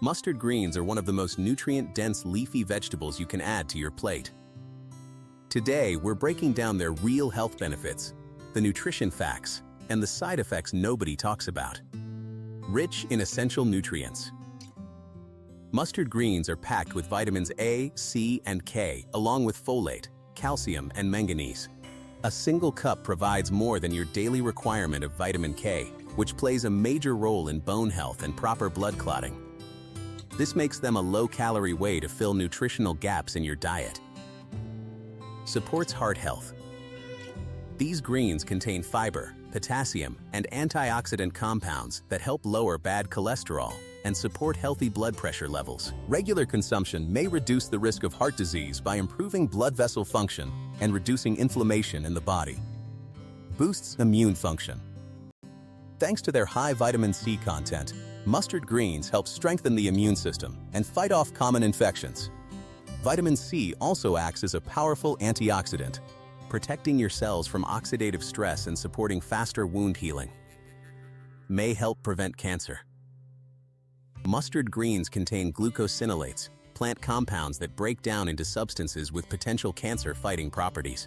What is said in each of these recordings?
Mustard greens are one of the most nutrient-dense leafy vegetables you can add to your plate. Today, we're breaking down their real health benefits, the nutrition facts, and the side effects nobody talks about. Rich in essential nutrients. Mustard greens are packed with vitamins A, C, and K, along with folate, calcium, and manganese. A single cup provides more than your daily requirement of vitamin K, which plays a major role in bone health and proper blood clotting. This makes them a low-calorie way to fill nutritional gaps in your diet. Supports heart health. These greens contain fiber, potassium, and antioxidant compounds that help lower bad cholesterol and support healthy blood pressure levels. Regular consumption may reduce the risk of heart disease by improving blood vessel function and reducing inflammation in the body. Boosts immune function. Thanks to their high vitamin C content, mustard greens help strengthen the immune system and fight off common infections. Vitamin C also acts as a powerful antioxidant, protecting your cells from oxidative stress and supporting faster wound healing. May help prevent cancer. Mustard greens contain glucosinolates, plant compounds that break down into substances with potential cancer-fighting properties.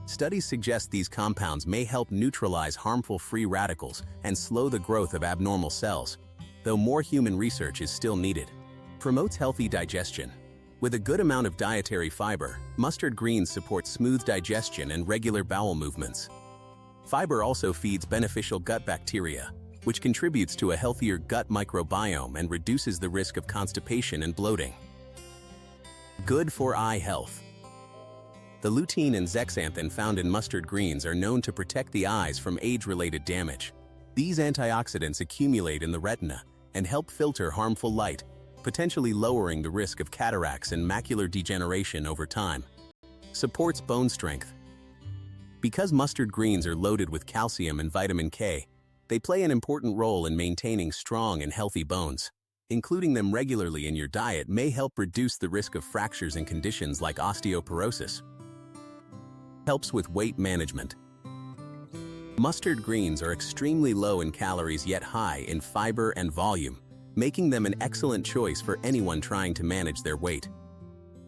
Studies suggest these compounds may help neutralize harmful free radicals and slow the growth of abnormal cells, though more human research is still needed. Promotes healthy digestion. With a good amount of dietary fiber, mustard greens support smooth digestion and regular bowel movements. Fiber also feeds beneficial gut bacteria, which contributes to a healthier gut microbiome and reduces the risk of constipation and bloating. Good for eye health. The lutein and zeaxanthin found in mustard greens are known to protect the eyes from age-related damage. These antioxidants accumulate in the retina and help filter harmful light, potentially lowering the risk of cataracts and macular degeneration over time. Supports bone strength. Because mustard greens are loaded with calcium and vitamin K, they play an important role in maintaining strong and healthy bones. Including them regularly in your diet may help reduce the risk of fractures and conditions like osteoporosis. Helps with weight management. Mustard greens are extremely low in calories yet high in fiber and volume, making them an excellent choice for anyone trying to manage their weight.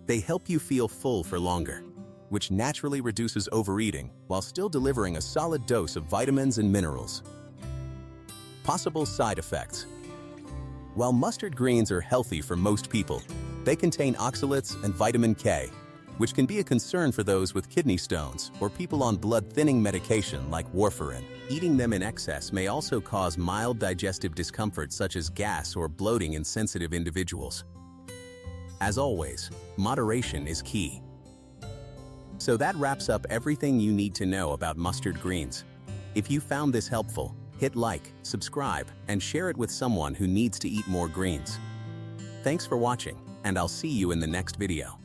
They help you feel full for longer, which naturally reduces overeating while still delivering a solid dose of vitamins and minerals. Possible side effects. While mustard greens are healthy for most people, they contain oxalates and vitamin K, which can be a concern for those with kidney stones or people on blood-thinning medication like warfarin. Eating them in excess may also cause mild digestive discomfort such as gas or bloating in sensitive individuals. As always, moderation is key. So that wraps up everything you need to know about mustard greens. If you found this helpful, hit like, subscribe, and share it with someone who needs to eat more greens. Thanks for watching, and I'll see you in the next video.